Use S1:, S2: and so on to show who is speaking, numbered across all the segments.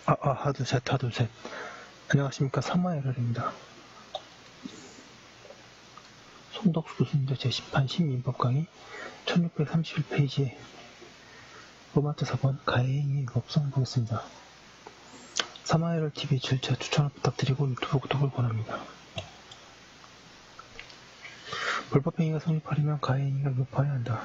S1: 하두셋. 안녕하십니까. 사마에럴입니다. 송덕수 교수님의 제10판 시민법 강의 1631페이지에 로마트 4번 가해행위 위법성 보겠습니다. 사마에럴 TV 절차 추천을 부탁드리고 유튜브 구독을 권합니다. 불법행위가 성립하려면 가해행위가 위법하여야 한다.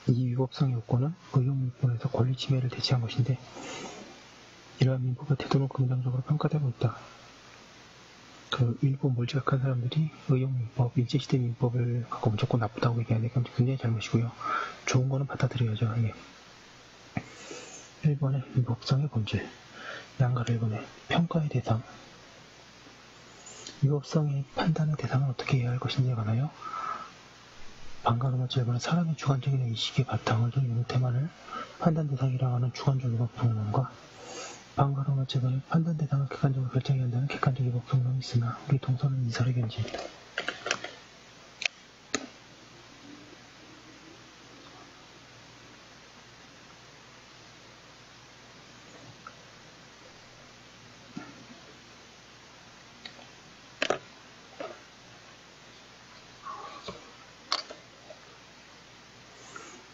S1: 이 위법성의 요건은 의용민법에서 권리침해를 대체한 것인데 이러한 민법의 태도는 긍정적으로 평가되고 있다. 일부 몰지각한 사람들이 의용민법, 일제시대 민법을 갖고 무조건 나쁘다고 얘기하는 게 굉장히 잘못이고요. 좋은 거는 받아들여야죠. 예. 1번의 위법성의 본질, 양가 1번의 평가의 대상. 위법성의 판단의 대상은 어떻게 해야 할 것인지에 관하여 방가로마 7번은 사람의 주관적인 의식의 바탕을 둔 용태만을 판단 대상이라고 하는 주관적 위법성론과 방가로마 7번은 판단 대상을 객관적으로 결정해야 한다는 객관적 위법성론이 있으나 우리 동서는 이설의 견지입니다.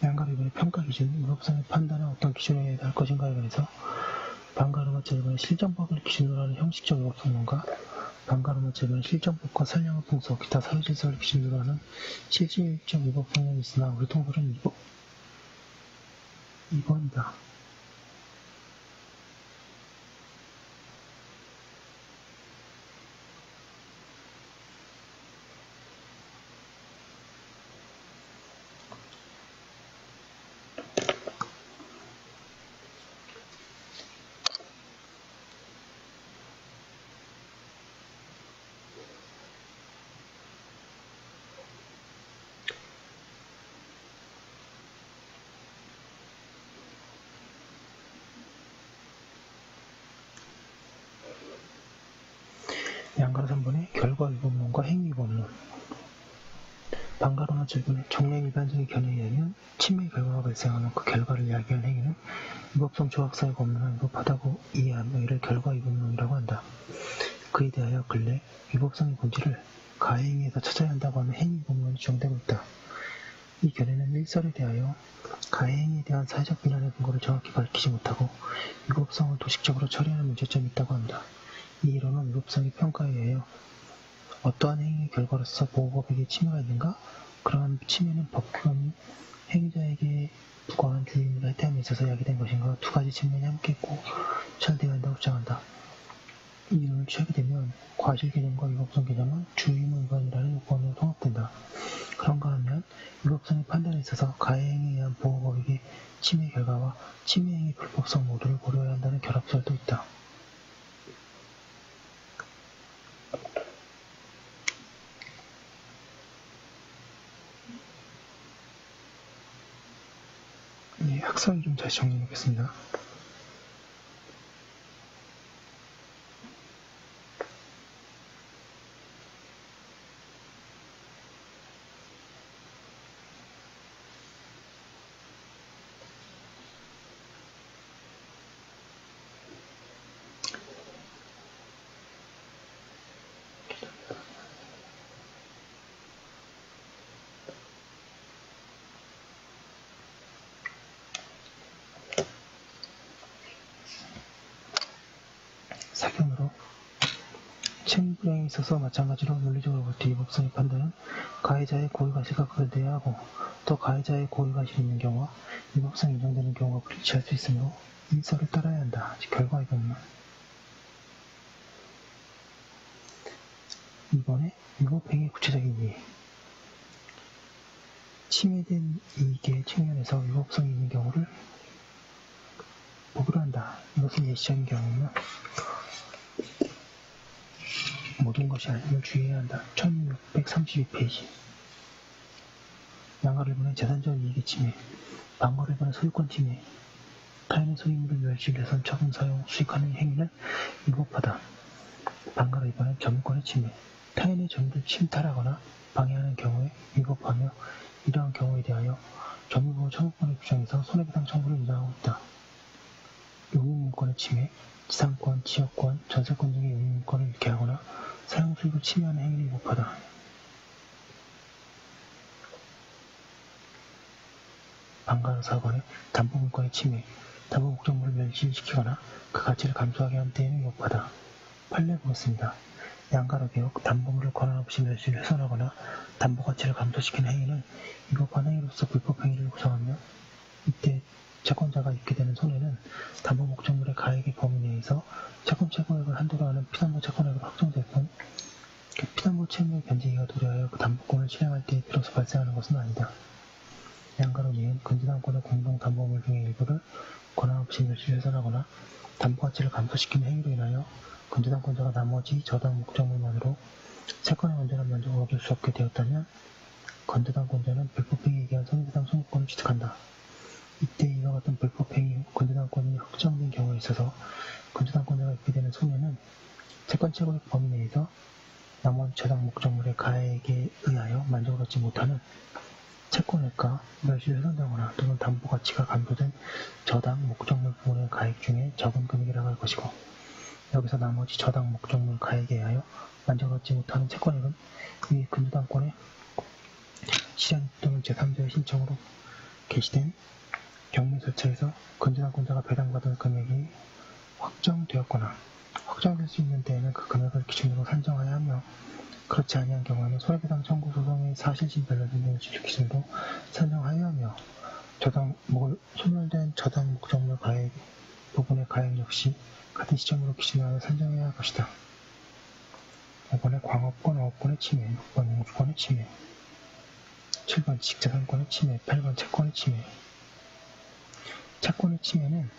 S1: 양가 1번의 평가 기준, 위법성의 판단은 어떤 기준에 해야 할 것인가에 관해서 방가로마 7번의 실정법을 기준으로 하는 형식적 위법성론과 방가로마 7번의 실정법과 선량한 풍속, 기타 사회질서를 기준으로 하는 실질적 위법성론이 있으나 우리 동서는 2번이다. 양가로 3번의 결과 위법론과 행위 위법론. 방가로마 7번의 정량 일반적인 견해에 의하면 침해 결과가 발생하면 그 결과를 이야기한 행위는 위법성 조각사유가 없는 한 위법하다고 이해하며 이를 결과 위법론이라고 한다. 그에 대하여 근래 위법성의 본질을 가해행위에서 찾아야 한다고 하는 행위 위법론이 주장되고 있다. 이 견해는 일설에 대하여 가해행위에 대한 사회적 비난의 근거를 정확히 밝히지 못하고 위법성을 도식적으로 처리하는 문제점이 있다고 한다. 이 이론은 위법성의 평가에 의하여 어떠한 행위의 결과로서 보호법에게 침해가 있는가? 그러한 침해는 법규범이 행위자에게 부과한 주의임을 할때함에 있어서 야기된 것인가? 두 가지 측면이 함께 있고 찰되어야 한다고 주장한다. 이 이론을 취하게 되면 과실 개념과 위법성 개념은 주의의무 위반이라는 요건으로 통합된다. 그런가 하면 위법성의 판단에 있어서 가해행위에 의한 보호법에게 침해 결과와 침해행위 불법성 모두를 고려해야 한다는 결합설도 있다. 학설을 좀 다시 정리해 보겠습니다. 사견으로 책임불이행에 있어서 마찬가지로 논리적으로 볼 때 위법성의 판단은 가해자의 고의과실과 구별되어야 하고 또 가해자의 고의과실이 있는 경우와 위법성이 인정되는 경우가 불일치할 수 있으므로 일설을 따라야 한다. 즉 결과 위법론. 2번에 위법행위의 구체적인 이해. 침해된 이익의 측면에서 위법성이 있는 경우를 보기로 한다. 이것은 예시적인 경우이며 모든 것이 아님을 주의해야 한다. 1632페이지. 양가를 보는 재산적 이익의 침해, 방거를 보는 소유권 침해, 타인의 소유물을 멸실해선 처분, 사용, 수익하는 행위는 위법하다. 방가를 보는 점유권의 침해, 타인의 점유를 침탈하거나 방해하는 경우에 위법하며 이러한 경우에 대하여 점유보호 청구권의 규정에서 손해배상 청구를 인정하고 있다. 용익물권의 침해, 지상권, 지역권, 전세권 등의 용익물권을 잃게 하거나 사용수익을 침해하는 행위를 위법하다. 방가사건의 담보물권의 침해, 담보 목적물을 멸실시키거나 그 가치를 감소하게 한 때에는 위법하다. 판례 보겠습니다. 양가로개혁, 담보물을 권한 없이 멸실 훼손하거나 담보 가치를 감소시키는 행위는 위법한 행위로서 불법 행위를 구성하며 이때 채권자가 입게 되는 손해는 담보 목적물의 가액의 범위 내에서 채권 최고액을 한도로 하는 피담보 채권액으로 확정될 뿐 그 피담보 채무의 변제기가 도래하여 그 담보권을 실행할 때에 비로소 발생하는 것은 아니다. 양가로 이은 근저당권의 공동담보물 중의 일부를 권한 없이 멸실 훼손하거나 담보 가치를 감소시키는 행위로 인하여 근저당권자가 나머지 저당 목적물만으로 채권의 온전한 만족을 얻을 수 없게 되었다면 건저당권자는 불법행위에 의한 손해배상 청구권을 취득한다. 이때 이와 같은 불법행위 후 건저당권이 확정된 경우에 있어서 건저당권자가 입게 되는 손해는 채권 최고액 범위 내에서 나머지 저당 목적물의 가액에 의하여 만족을 얻지 못하는 채권액과 멸실 훼손되거나 또는 담보 가치가 감소된 저당 목적물 부분의 가액 중에 적은 금액이라고 할 것이고 여기서 나머지 저당 목적물 가액에 의하여 만족을 얻지 못하는 채권액은 위 근저당권의 실현 또는 제3자의 신청으로 개시된 경매 절차에서 근저당권자가 배당받은 금액이 확정되었거나 확정될 수 있는 때에는 그 금액을 기준으로 산정하여야 하며 그렇지 아니한 경우에는 손해배상 청구 소송의 사실심 변론 등을 기준으로 산정하여야 하며 소멸된 저당 목적물 가액 부분의 가액 역시 같은 시점으로 기준하여 산정해야 할 것이다. 5번에 광업권, 어업권의 침해, 6번 용주권의 침해, 7번 지식재산권의 침해, 8번 채권의 침해. 채권의 침해는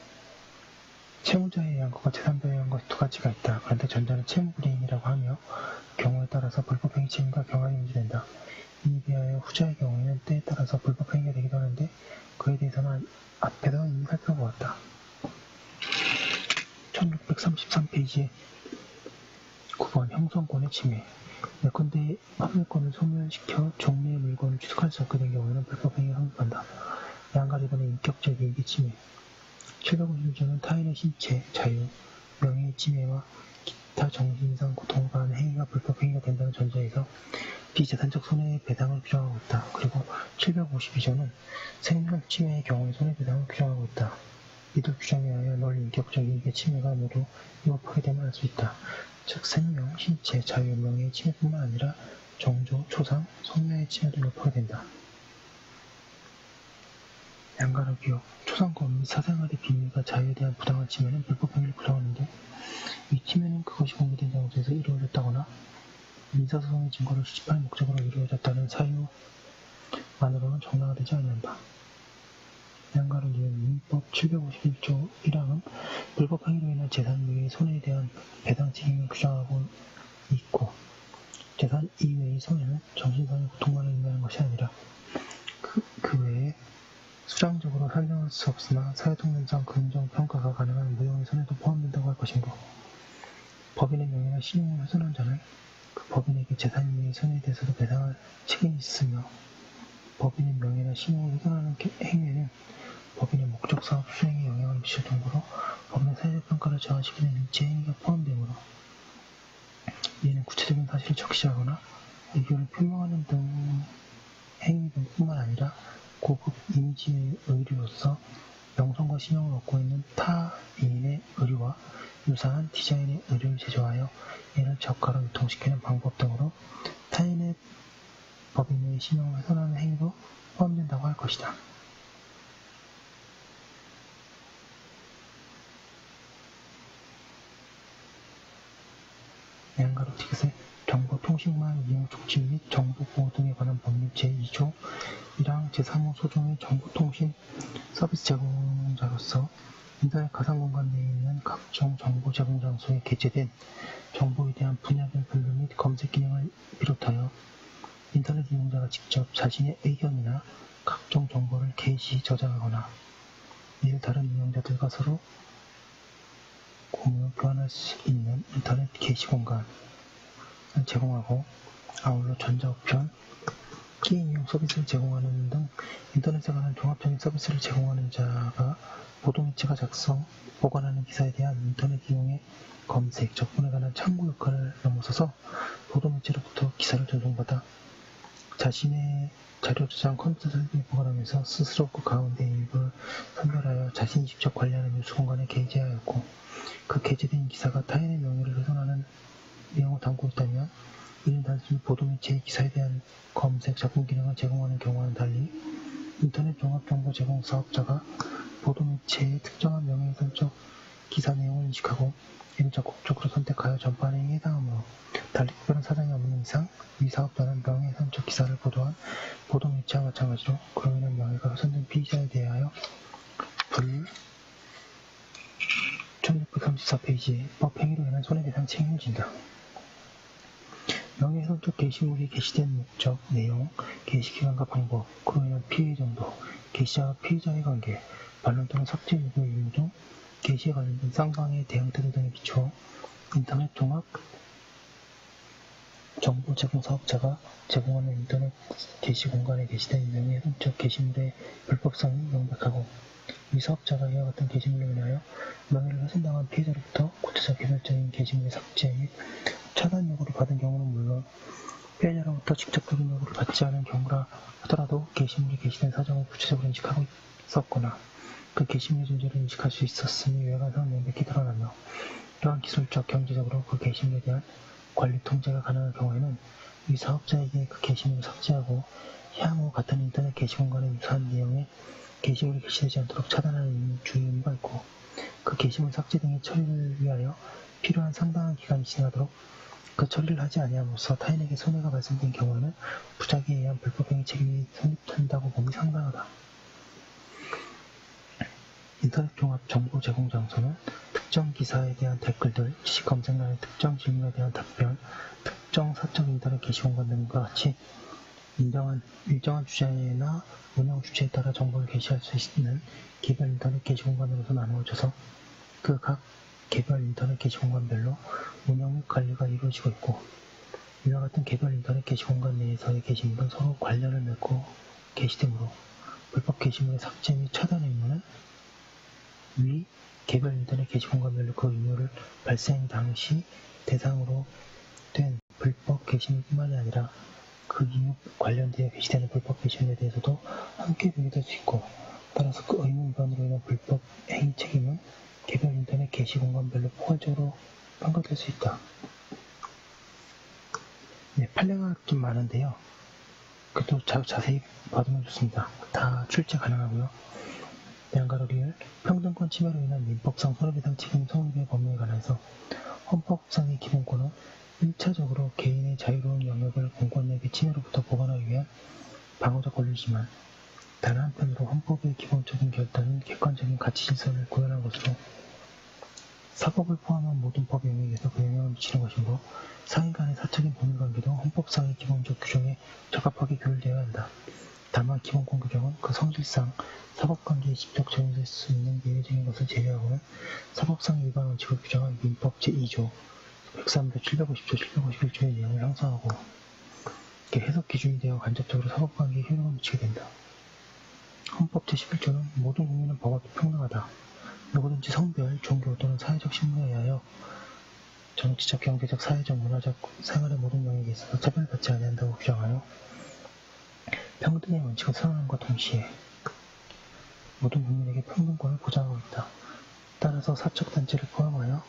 S1: 채무자에 의한 것과 제3자에 의한 것 두 가지가 있다. 그런데 전자는 채무불이행이라고 하며 경우에 따라서 불법행위 책임과 경합이 문제된다. 이에 비하여 후자의 경우에는 때에 따라서 불법행위가 되기도 하는데 그에 대해서는 앞에서 이미 살펴보았다. 1633페이지에 9번 형성권의 침해. 예컨대 화물권을 소멸시켜 종류의 물건을 취득할 수 없게 된 경우에는 불법행위가 성립한다. 양가리번의 인격적 이익의 침해. 751조는 타인의 신체, 자유, 명예의 침해와 기타 정신이상 고통을 가하는 행위가 불법행위가 된다는 전제에서 비재산적 손해의 배상을 규정하고 있다. 그리고 752조는 생명 침해의 경우에 손해배상을 규정하고 있다. 이들 규정에 의하여 널인격적 이익의 침해가 모두 위법하게 되면 할 수 있다. 즉 생명, 신체, 자유, 명예의 침해뿐만 아니라 정조, 초상, 성매의 침해도 위법하게 된다. 양가로 기업, 초상권 및 사생활의 비밀과 자유에 대한 부당한 침해는 불법행위를 구성하는데 이 침해는 그것이 공개된 장소에서 이루어졌다거나 민사소송의 증거를 수집할 목적으로 이루어졌다는 사유만으로는 정당화 되지 아니한다. 양가로 이은 민법 751조 1항은 불법행위로 인한 재산 외의 손해에 대한 배상 책임을 규정하고 있고 재산 이외의 손해는 정신상의 고통만을 의미하는 것이 아니라 그 외에 수량적으로 산정할 수 없으나 사회통념상 긍정평가가 가능한 무형의 손해도 포함된다고 할 것이고 법인의 명예나 신용을 훼손한 자는 그 법인에게 재산 이외의 손해에 대해서도 배상할 책임이 있으며 법인의 명예나 신용을 훼손하는 행위에는 법인의 목적 사업 수행에 영향을 미칠 정도로 법인의 사회적 평가를 저하시키는 일체 행위가 포함되므로 이에는 구체적인 사실을 적시하거나 의견을 표명하는 등 행위 등뿐만 아니라 고급 이미지의 의류로서 명성과 신용을 얻고 있는 타인의 의류와 유사한 디자인의 의류를 제조하여 이를 저가로 유통시키는 방법 등으로 타인의 법인의 신용을 훼손하는 행위도 포함된다고 할 것이다. 양가로 티켓의 정보통신망 이용 촉진 및 정보보호 등에 관한 법률 제2조 1항 제3호 소정의 정보통신 서비스 제공자로서 인터넷 가상공간 내에 있는 각종 정보 제공 장소에 게재된 정보에 대한 분야별 분류 및 검색 기능을 비롯하여 인터넷 이용자가 직접 자신의 의견이나 각종 정보를 게시, 저장하거나 이를 다른 이용자들과 서로 공유, 교환할 수 있는 인터넷 게시 공간을 제공하고 아울러 전자우편, 게임용 서비스를 제공하는 등 인터넷에 관한 종합적인 서비스를 제공하는 자가 보도매체가 작성, 보관하는 기사에 대한 인터넷 이용의 검색, 접근에 관한 참고 역할을 넘어서서 보도매체로부터 기사를 전송받아 자신의 자료 저장 컴퓨터 설비에 보관하면서 스스로 그 가운데 일부를 선별하여 자신이 직접 관리하는 뉴스 공간에 게재하였고, 그 게재된 기사가 타인의 명예를 훼손하는 내용을 담고 있다면 이는 단순히 보도매체의 기사에 대한 검색, 접근 기능을 제공하는 경우와는 달리 인터넷 종합정보 제공 사업자가 보도매체의 특정한 명예훼손적 기사 내용을 인식하고 이를 적극적으로 선택하여 전파하는 행위에 해당하므로, 달리 특별한 사정이 없는 이상 이 사업자는 명예훼손적 기사를 보도한 보도매체와 마찬가지로 그로 인한 명예가 훼손된 피의자에 대하여 1634페이지 법 행위로 인한 손해배상 책임을 진다. 명예훼손적 게시물이 게시된 목적, 내용, 게시기간과 방법, 그로 인한 피해 정도, 게시자와 피의자의 관계, 반론 또는 삭제 요구의 의무 등 게시에 관련된 쌍방의 대응 태도 등에 비추어 인터넷 종합 정보 제공 사업자가 제공하는 인터넷 게시 공간에 게시된 명예훼손적 게시물의 불법성이 명백하고, 이 사업자가 이와 같은 게시물로 인하여 명예를 훼손당한 피해자로부터 구체적 개별적인 게시물의 삭제 및 차단 요구를 받은 경우는 물론 피해자로부터 직접적인 요구를 받지 않은 경우라 하더라도 게시물이 게시된 사정을 구체적으로 인식하고 있었거나 그 게시물의 존재를 인식할 수 있었으니 외관상은 명백히 드러나며, 또한 기술적, 경제적으로 그 게시물에 대한 관리 통제가 가능한 경우에는 이 사업자에게 그 게시물을 삭제하고 향후 같은 인터넷 게시 공간에 유사한 내용의 게시물이 게시되지 않도록 차단하는 주의 의무가 있고, 그 게시물 삭제 등의 처리를 위하여 필요한 상당한 기간이 지나도록 그 처리를 하지 아니함으로써 타인에게 손해가 발생된 경우에는 부작위에 의한 불법행위 책임이 성립된다고 봄이 상당하다. 인터넷 종합 정보 제공 장소는 특정 기사에 대한 댓글들, 지식 검색란의 특정 질문에 대한 답변, 특정 사적 인터넷 게시 공간 등과 같이 일정한 주제나 운영 주체에 따라 정보를 게시할 수 있는 개별 인터넷 게시 공간으로서 나누어져서 그 각 개별 인터넷 게시 공간별로 운영 및 관리가 이루어지고 있고, 이와 같은 개별 인터넷 게시 공간 내에서의 게시물은 서로 관련을 맺고 게시되므로 불법 게시물의 삭제 및 차단 의무는 위 개별 인터넷 게시 공간별로 그 의무를 발생 당시 대상으로 된 불법 게시물뿐만이 아니라 그 의무 관련되어 게시되는 불법 게시물에 대해서도 함께 적용될 수 있고, 따라서 그 의무 위반으로 인한 불법 행위 책임은 개별 인터넷 게시 공간별로 포괄적으로 판가될 수 있다. 네, 판례가 좀 많은데요. 그래도 자세히 봐두면 좋습니다. 다 출제 가능하고요. 양가로리을 평등권 침해로 인한 민법상 손해배상 책임 성립의 법률에 관해서 헌법상의 기본권은 1차적으로 개인의 자유로운 영역을 공권력의 침해로부터 보관하기 위한 방어적 권리지만, 단 한편으로 헌법의 기본적인 결단은 객관적인 가치 질서를 구현한 것으로 사법을 포함한 모든 법 영역에서 그 영향을 미치는 것이므로 상인 간의 사적인 법률관계도 헌법상의 기본적 규정에 적합하게 규율되어야 한다. 다만 기본권 규정은 그 성질상 사법관계에 직접 적용될 수 있는 예외적인 것을 제외하고는 사법상 일반 원칙을 규정한 민법 제2조, 103조, 750조, 751조의 내용을 형성하고 해석 기준이 되어 간접적으로 사법관계에 효력을 미치게 된다. 헌법 제11조는 모든 국민은 법 앞에 평등하다. 누구든지 성별, 종교 또는 사회적 신분에 의하여 정치적, 경제적, 사회적, 문화적 생활의 모든 영역에 있어서 차별받지 아니한다고 규정하여 평등의 원칙을 선언함과 동시에 모든 국민에게 평등권을 보장하고 있다. 따라서 사적단체를 포함하여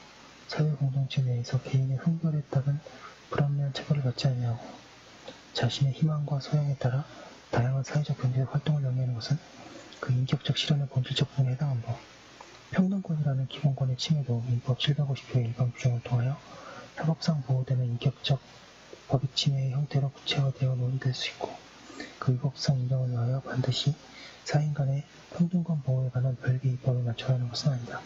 S1: 사회공동체 내에서 개인의 성별에 따른 불합리한 차별을 받지 아니하고 자신의 희망과 소양에 따라 다양한 사회적 경제적 활동을 영위하는 것은 그 인격적 실현의 본질적 부분에 해당하므로, 평등권이라는 기본권의 침해도 민법 750조의 일반 규정을 통하여 사법상 보호되는 인격적 법익 침해의 형태로 구체화되어 논의될 수 있고, 그 위법성 인정을 위하여 반드시 사인 간의 평등권 보호에 관한 별개의 입법에 맞춰야 하는 것은 아니다.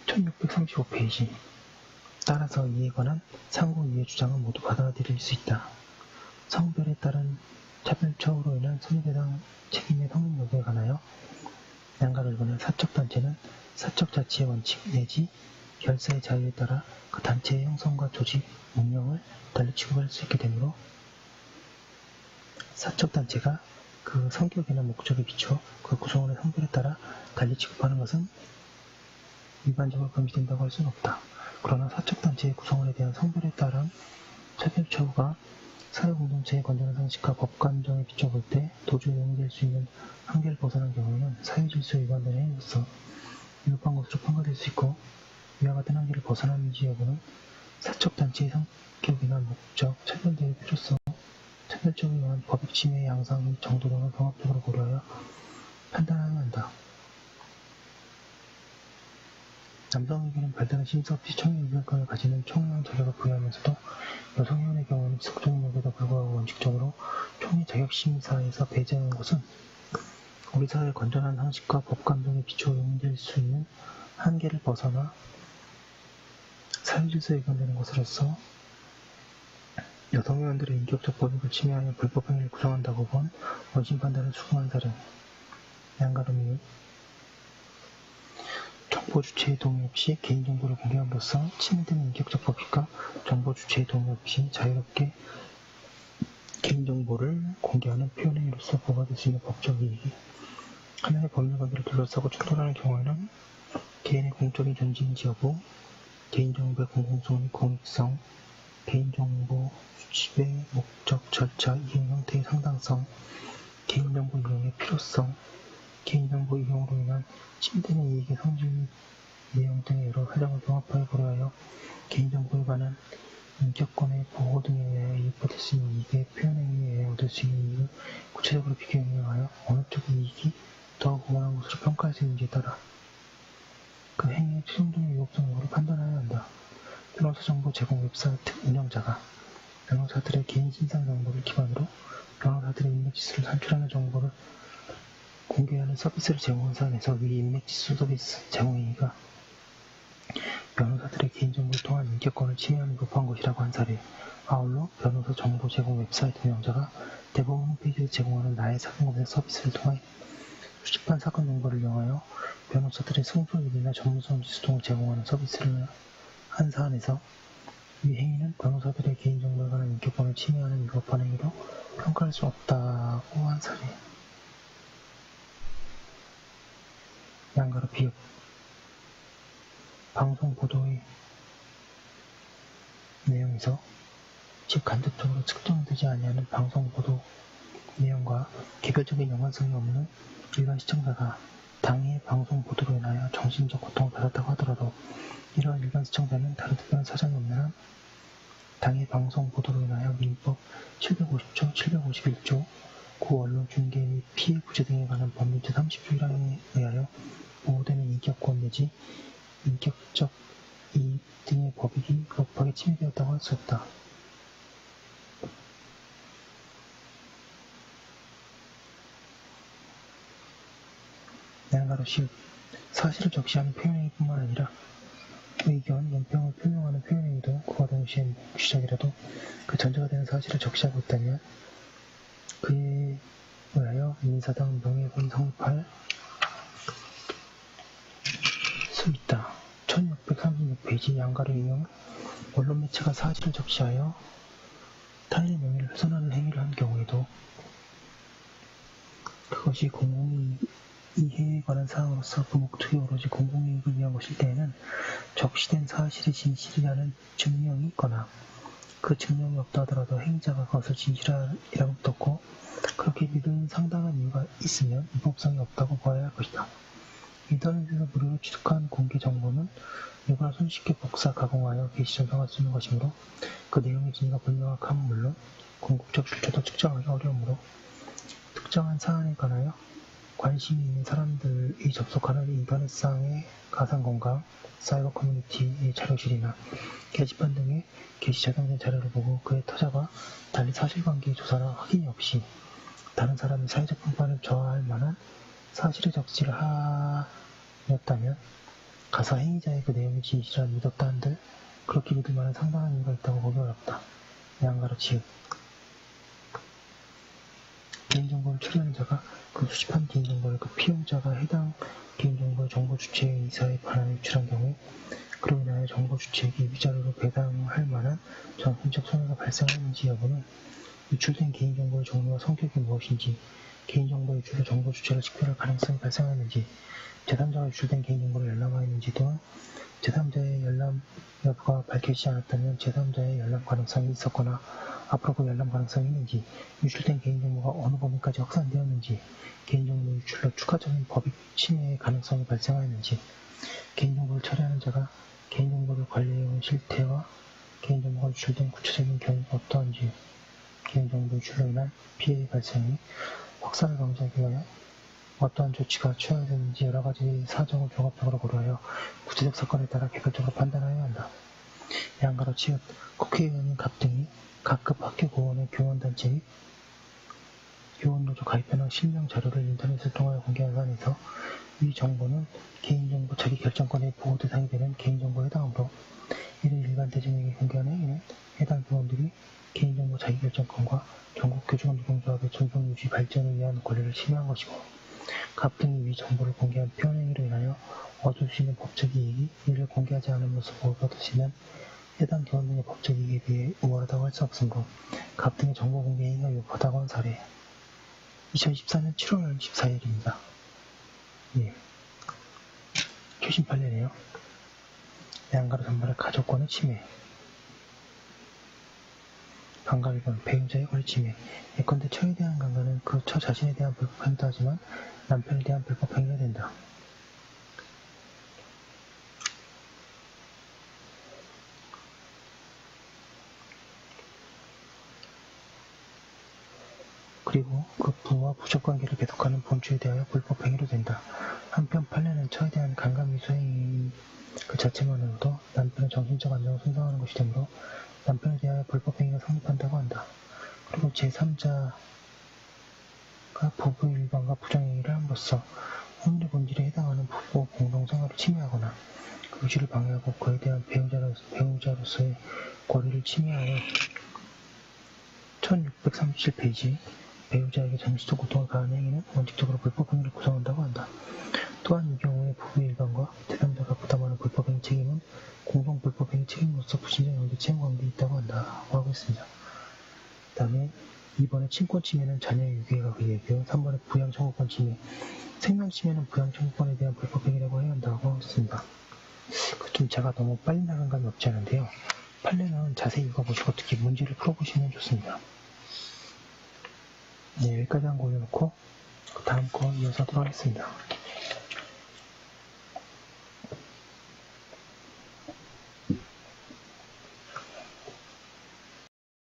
S1: 1635페이지 따라서 이에 관한 상고 이의 주장은 모두 받아들일 수 있다. 성별에 따른 차별처우로 인한 손해배상 책임의 성립 여부에 관하여 양가를 보는 사적단체는 사적 자치의 원칙 내지 결사의 자유에 따라 그 단체의 형성과 조직, 운영을 달리 취급할 수 있게 되므로 사적단체가 그 성격이나 목적에 비추어 그 구성원의 성별에 따라 달리 취급하는 것은 일반적으로 금지된다고 할 수는 없다. 그러나 사적단체의 구성원에 대한 성별에 따른 차별 처우가 사회공동체의 건전한 상식과 법관정에 비춰볼 때 도저히 용인될 수 있는 한계를 벗어난 경우에는 사회질서에 위반되는 행위로서 위법한 것으로 판가될 수 있고, 이와 같은 한계를 벗어나는지 여부는 사적단체의 성격이나 목적, 차별대의 필요성, 차별적으로 인한 법익 침해의 양상 및 정도 등을 종합적으로 고려하여 판단해야 한다. 남성에게는 별다른 심사 없이 청의의결권을 가지는 총회원 자격을 부여하면서도 여성회원의 경우는 지속적인 요구에도 불구하고 원칙적으로 총회 자격심사에서 배제하는 것은 우리 사회의 건전한 상식과 법감정에 비추어 용인될 수 있는 한계를 벗어나 사회질서에 위반되는 것으로서 여성회원들의 인격적 법익을 침해하여 불법 행위를 구성한다고 본 원심 판단을 수긍한 사례. 양가름이유 정보 주체의 동의 없이 개인정보를 공개함으로써 침해되는 인격적 법익과 정보 주체의 동의 없이 자유롭게 개인정보를 공개하는 표현행위로서 부과될 수 있는 법적 이익이 하나의 법률관계를 둘러싸고 충돌하는 경우에는 개인의 공적인 존재인지 여부, 개인정보의 공공성 및 공익성, 개인정보 수집의 목적, 절차, 이용 형태의 상당성, 개인정보 이용의 필요성, 개인정보 이용으로 인한 침해되는 이익의 성질 내용 등의 여러 사정을 종합하여 고려하여 개인정보에 관한 인격권의 보호 등에 의하여 이익받을 수 있는 이익의 표현행위에 의해 얻을 수 있는 이익을 구체적으로 비교하여 어느 쪽의 이익이 더 고만한 것으로 평가할 수 있는지에 따라 그 행위의 최종적인 위법성 여부를 판단해야 한다. 변호사 정보 제공 웹사이트 운영자가 변호사들의 개인 신상 정보를 기반으로 변호사들의 인맥지수를 산출하는 정보를 공개하는 서비스를 제공한 사안에서 위 인맥지수 서비스 제공행위가 변호사들의 개인정보를 통한 인격권을 침해하는 위법한 것이라고 한 사례. 아울러 변호사 정보 제공 웹사이트 운영자가 대법원 홈페이지에서 제공하는 나의 사건검색 서비스를 통해 수집한 사건 정보를 이용하여 변호사들의 승소일이나 전문성 지수 등을 제공하는 서비스를 한 사안에서 이 행위는 변호사들의 개인정보에 관한 인격권을 침해하는 위법한 행위로 평가할 수 없다고 한 사례. 양가로 비읍 방송 보도의 내용에서 즉 간접적으로 측정되지 아니하는 방송 보도 내용과 개별적인 연관성이 없는 일반 시청자가 당해의 방송 보도로 인하여 정신적 고통을 받았다고 하더라도 이러한 일반 시청자는 다른 특별한 사정이 없는 한 당해 방송 보도로 인하여 민법 750조, 751조, 구언론 중계 및 피해 구제 등에 관한 법률 제30조 1항에 의하여 보호되는 인격권 내지 인격적 이익 등의 법익이 위법하게 침해되었다고 할 수 없다. 양가로 시읒 사실을 적시하는 표현행위뿐만 아니라 의견, 연평을 표명하는 표현행위도 그와 동시에 시작이라도 그 전제가 되는 사실을 적시하고 있다면 그에 의하여 민사당 명예훼손 성립할 수 있다. 1636페이지 양가로 인용 언론 매체가 사실을 적시하여 타인의 명예를 훼손하는 행위를 한 경우에도 그것이 공공이익에 관한 사항으로서 그 목적이 오로지 공공이익을 위한 것일 때에는 적시된 사실이 진실이라는 증명이 있거나 그 증명이 없다 하더라도 행위자가 그것을 진실이라고 믿었고 그렇게 믿은 상당한 이유가 있으면 위법성이 없다고 보아야 할 것이다. 인터넷에서 무료로 취득한 공개 정보는 누구나 손쉽게 복사, 가공하여 게시 전송할 수 있는 것이므로 그 내용의 진위가 불명확함은 물론 궁극적 출처도 측정하기 어려우므로 특정한 사안에 관하여 관심이 있는 사람들이 접속하는 인터넷상의 가상공간, 사이버 커뮤니티의 자료실이나 게시판 등의 게시 저장된 자료를 보고 그의 타자와 달리 사실관계의 조사나 확인이 없이 다른 사람의 사회적 평판을 저하할 만한 사실의 적시를 하였다면 가사 행위자의 그 내용이 진실이라 믿었다 한들 그렇게 믿을 만한 상당한 이유가 있다고 보기 어렵다. 양가로 지읒 개인정보를 처리하는 자가 그 수집한 개인정보를 그 피용자가 해당 개인정보의 정보 주체의 이사에 반환 유출한 경우에 그로 인하여 정보 주체에게 위자료로 배당할 만한 정신적 손해가 발생하는지 여부는 유출된 개인정보의 종류와 성격이 무엇인지, 개인정보 유출로 정보 주체가 식별할 가능성이 발생하는지, 제3자가 유출된 개인정보를 열람하였는지 또는 제3자의 열람 여부가 밝혀지지 않았다면 제3자의 열람 가능성이 있었거나 앞으로 그 열람 가능성이 있는지, 유출된 개인정보가 어느 범위까지 확산되었는지, 개인정보 유출로 추가적인 법익 침해의 가능성이 발생하였는지, 개인정보를 처리하는 자가 개인정보를 관리해온 실태와 개인정보가 유출된 구체적인 경우가 어떠한지, 개인정보 유출로 인한 피해의 발생 및 확산을 방지하기 위하여 어떠한 조치가 취해야 되는지 여러 가지 사정을 종합적으로 고려하여 구체적 사건에 따라 개별적으로 판단하여야 한다. 양가로 치읓 국회의원인 갑 등이 각급 학교 고원의 교원단체 및 교원노조 가입변화 실명 자료를 인터넷을 통하여 공개한 사안에서 이 정보는 개인정보 자기 결정권의 보호 대상이 되는 개인정보에 해당하므로 이를 일반 대중에게 공개하는 행위는 해당 교원들이 개인정보 자기결정권과 전국교직원 노동조합의 존속 유지 발전을 위한 권리를 침해한 것이고, 갑 등이 위 정보를 공개한 표현행위로 인하여 얻을 수 있는 법적 이익이 이를 공개하지 않음으로써 보호받으시면 해당 교원 등의 법적 이익에 비해 우월하다고 할 수 없으므로 갑 등의 정보 공개 행위가 위법하다고 한 사례. 2014년 7월 14일입니다. 예. 최신 판례네요. 양가로 전발의 가족권의 침해. 강가 1번 배우자의 권리 침해. 예컨대 처에 대한 강간은 그 처 자신에 대한 불법 행위도 하지만 남편에 대한 불법 행위가 된다. 그리고 그 부와 부적관계를 계속하는 본주에 대하여 불법 행위로 된다. 한편 판례는 처에 대한 강간 미수행위 그 자체만으로도 남편의 정신적 안정을 손상하는 것이 되므로 남편에 대하여 불법 행위가 성립한다고 한다. 그리고 제3자가 부부 일반과 부정행위를 함으로써 혼인의 본질에 해당하는 부부 공동생활을 침해하거나 그 유지를 방해하고 그에 대한 배우자로서의 권리를 침해하여 1637페이지 배우자에게 정신적 고통을 가하는 행위는 원칙적으로 불법 행위를 구성한다고 한다. 또한 이 경우에 부부 일반과 제3자가 부담하는 불법 행위 책임은 공동 불법 행위 책임으로서 부신적 연대 채용 관계에 있다고 한다고 하고 있습니다. 그 다음에 2번에 친권 침해는 자녀의 유기가 의뢰고요. 3번에 부양 청구권 침해, 생명 침해는 부양 청구권에 대한 불법 행위라고 해야 한다고 하고 있습니다. 좀 제가 너무 빨리 나간 감이 없지 않은데요. 판례는 자세히 읽어보시고 특히 문제를 풀어보시면 좋습니다. 네, 여기까지 한 거 올려놓고 다음 거 이어서 하도록 하겠습니다.